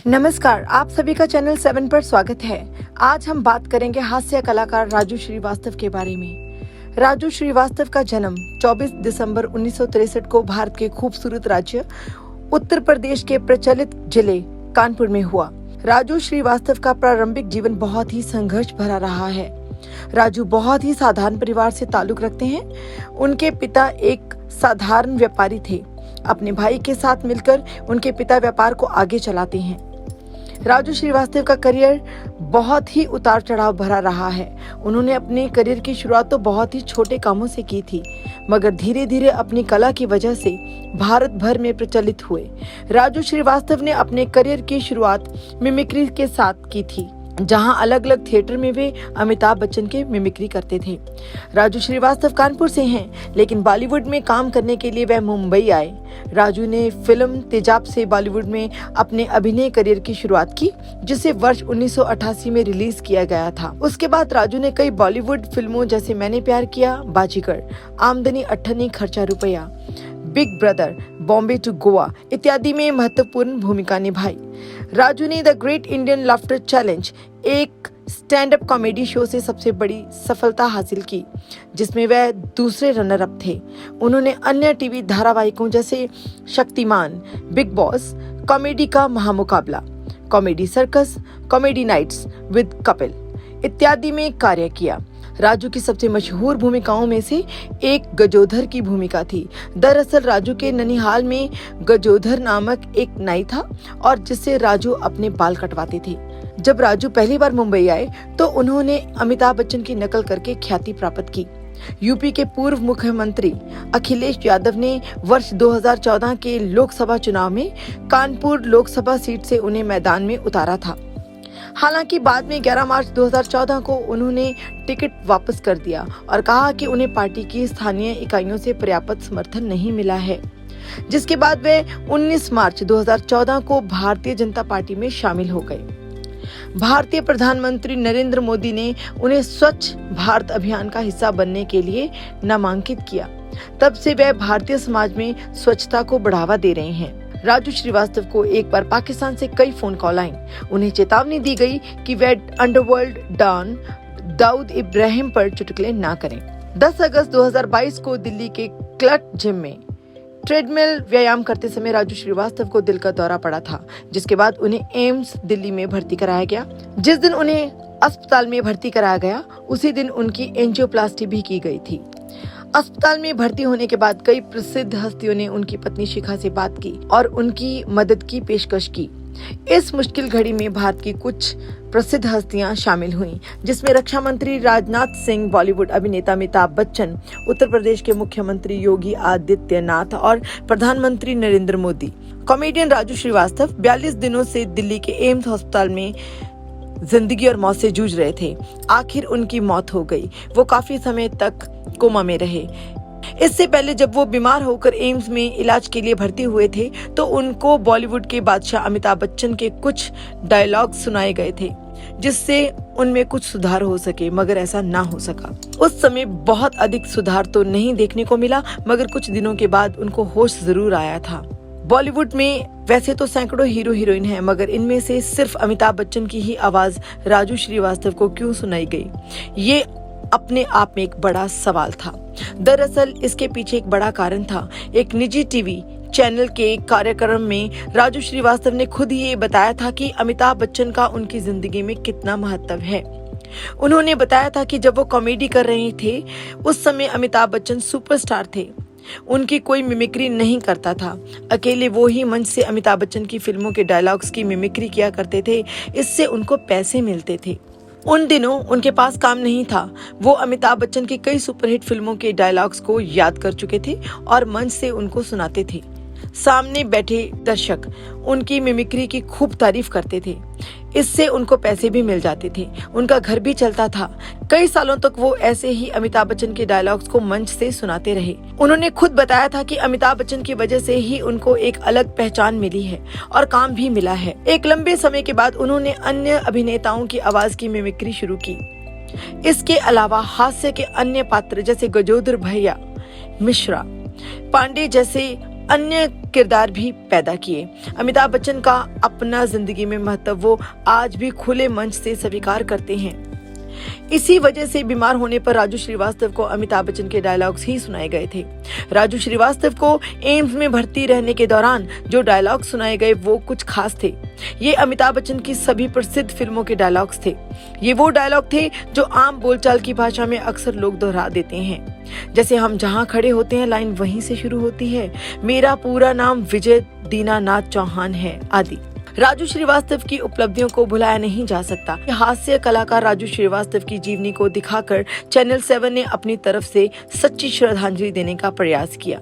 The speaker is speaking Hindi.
नमस्कार, आप सभी का चैनल 7 पर स्वागत है। आज हम बात करेंगे हास्य कलाकार राजू श्रीवास्तव के बारे में। राजू श्रीवास्तव का जन्म 24 दिसंबर 1963 को भारत के खूबसूरत राज्य उत्तर प्रदेश के प्रचलित जिले कानपुर में हुआ। राजू श्रीवास्तव का प्रारंभिक जीवन बहुत ही संघर्ष भरा रहा है। राजू बहुत ही साधारण परिवार से ताल्लुक रखते हैं। उनके पिता एक साधारण व्यापारी थे। अपने भाई के साथ मिलकर उनके पिता व्यापार को आगे चलाते हैं। राजू श्रीवास्तव का करियर बहुत ही उतार चढ़ाव भरा रहा है। उन्होंने अपने करियर की शुरुआत तो बहुत ही छोटे कामों से की थी, मगर धीरे धीरे अपनी कला की वजह से भारत भर में प्रचलित हुए। राजू श्रीवास्तव ने अपने करियर की शुरुआत मिमिक्री के साथ की थी, जहां अलग अलग थिएटर में वे अमिताभ बच्चन के मिमिक्री करते थे। राजू श्रीवास्तव कानपुर से हैं, लेकिन बॉलीवुड में काम करने के लिए वह मुंबई आए। राजू ने फिल्म तेजाब से बॉलीवुड में अपने अभिनय करियर की शुरुआत की, जिसे वर्ष 1988 में रिलीज किया गया था। उसके बाद राजू ने कई बॉलीवुड फिल्मों जैसे मैंने प्यार किया, बाजीगर, आमदनी Atthani Kharcha Rupaiya, Big Brother, Bombay to Goa इत्यादि में महत्वपूर्ण भूमिका निभाई। राजू ने the Great Indian Laughter Challenge, एक स्टैंड अप कॉमेडी शो से सबसे बड़ी सफलता हासिल की, जिसमें वह दूसरे रनर अप थे। उन्होंने अन्य टीवी धारावाहिकों जैसे शक्तिमान, बिग बॉस, कॉमेडी का महामुकाबला, comedy circus, comedy nights with Kapil इत्यादि में कार्य किया। राजू की सबसे मशहूर भूमिकाओं में से एक गजोधर की भूमिका थी। दरअसल राजू के ननिहाल में गजोधर नामक एक नाई था और जिससे राजू अपने बाल कटवाते थे। जब राजू पहली बार मुंबई आए तो उन्होंने अमिताभ बच्चन की नकल करके ख्याति प्राप्त की। यूपी के पूर्व मुख्यमंत्री अखिलेश यादव ने वर्ष 2014 के लोकसभा चुनाव में कानपुर लोकसभा सीट से उन्हें मैदान में उतारा था। हालांकि बाद में 11 मार्च 2014 को उन्होंने टिकट वापस कर दिया और कहा कि उन्हें पार्टी की स्थानीय इकाइयों से पर्याप्त समर्थन नहीं मिला है, जिसके बाद वे 19 मार्च 2014 को भारतीय जनता पार्टी में शामिल हो गए। भारतीय प्रधानमंत्री नरेंद्र मोदी ने उन्हें स्वच्छ भारत अभियान का हिस्सा बनने के लिए नामांकित किया। तब से वे भारतीय समाज में स्वच्छता को बढ़ावा दे रहे हैं। राजू श्रीवास्तव को एक बार पाकिस्तान से कई फोन कॉल आई। उन्हें चेतावनी दी गई कि वे अंडरवर्ल्ड डॉन दाऊद इब्राहिम पर चुटकुले ना करें। 10 अगस्त 2022 को दिल्ली के क्लट जिम में ट्रेडमिल व्यायाम करते समय राजू श्रीवास्तव को दिल का दौरा पड़ा था, जिसके बाद उन्हें एम्स दिल्ली में भर्ती कराया गया। जिस दिन उन्हें अस्पताल में भर्ती कराया गया, उसी दिन उनकी एंजियोप्लास्टी भी की गई थी। अस्पताल में भर्ती होने के बाद कई प्रसिद्ध हस्तियों ने उनकी पत्नी शिखा से बात की और उनकी मदद की पेशकश की। इस मुश्किल घड़ी में भारत की कुछ प्रसिद्ध हस्तियां शामिल हुईं, जिसमें रक्षा मंत्री राजनाथ सिंह, बॉलीवुड अभिनेता अमिताभ बच्चन, उत्तर प्रदेश के मुख्यमंत्री योगी आदित्यनाथ और प्रधानमंत्री नरेंद्र मोदी। कॉमेडियन राजू श्रीवास्तव 42 दिनों से दिल्ली के एम्स अस्पताल में जिंदगी और मौत से जूझ रहे थे। आखिर उनकी मौत हो गई। वो काफी समय तक कोमा में रहे। इससे पहले जब वो बीमार होकर एम्स में इलाज के लिए भर्ती हुए थे तो उनको बॉलीवुड के बादशाह अमिताभ बच्चन के कुछ डायलॉग सुनाए गए थे, जिससे उनमें कुछ सुधार हो सके, मगर ऐसा ना हो सका। उस समय बहुत अधिक सुधार तो नहीं देखने को मिला, मगर कुछ दिनों के बाद उनको होश जरूर आया था। बॉलीवुड में वैसे तो सैकड़ों हीरो हीरोइन हैं, मगर इनमें से सिर्फ अमिताभ बच्चन की ही आवाज राजू श्रीवास्तव को क्यों सुनाई गई, ये अपने आप में एक बड़ा सवाल था। दरअसल इसके पीछे एक बड़ा कारण था। एक निजी टीवी चैनल के कार्यक्रम में राजू श्रीवास्तव ने खुद ही ये बताया था कि अमिताभ बच्चन का उनकी जिंदगी में कितना महत्व है। उन्होंने बताया था कि जब वो कॉमेडी कर रहे थे उस समय अमिताभ बच्चन सुपरस्टार थे। उनकी कोई मिमिक्री नहीं करता था। अकेले वो ही मंच से अमिताभ बच्चन की फिल्मों के डायलॉग्स की मिमिक्री किया करते थे। इससे उनको पैसे मिलते थे। उन दिनों उनके पास काम नहीं था। वो अमिताभ बच्चन की कई सुपरहिट फिल्मों के डायलॉग्स को याद कर चुके थे और मंच से उनको सुनाते थे। सामने बैठे दर्शक उनकी मिमिक्री की खूब तारीफ करते थे। इससे उनको पैसे भी मिल जाते थे। उनका घर भी चलता था। कई सालों तक वो ऐसे ही अमिताभ बच्चन के डायलॉग्स को मंच से सुनाते रहे। उन्होंने खुद बताया था कि अमिताभ बच्चन की वजह से ही उनको एक अलग पहचान मिली है और काम भी मिला है। एक लंबे समय के बाद उन्होंने अन्य अभिनेताओं की आवाज की मिमिक्री शुरू की। इसके अलावा हास्य के अन्य पात्र जैसे गजोधर भैया, मिश्रा, पांडे जैसे अन्य किरदार भी पैदा किए। अमिताभ बच्चन का अपना जिंदगी में महत्व वो आज भी खुले मंच से स्वीकार करते हैं। इसी वजह से बीमार होने पर राजू श्रीवास्तव को अमिताभ बच्चन के डायलॉग्स ही सुनाए गए थे। राजू श्रीवास्तव को एम्स में भर्ती रहने के दौरान जो डायलॉग सुनाए गए वो कुछ खास थे। ये अमिताभ बच्चन की सभी प्रसिद्ध फिल्मों के डायलॉग्स थे। ये वो डायलॉग थे जो आम बोलचाल की भाषा में अक्सर लोग दोहरा देते हैं, जैसे हम जहाँ खड़े होते हैं लाइन वहीं से शुरू होती है, मेरा पूरा नाम विजय दीनानाथ चौहान है आदि। राजू श्रीवास्तव की उपलब्धियों को भुलाया नहीं जा सकता। हास्य कलाकार राजू श्रीवास्तव की जीवनी को दिखाकर चैनल 7 ने अपनी तरफ से सच्ची श्रद्धांजलि देने का प्रयास किया।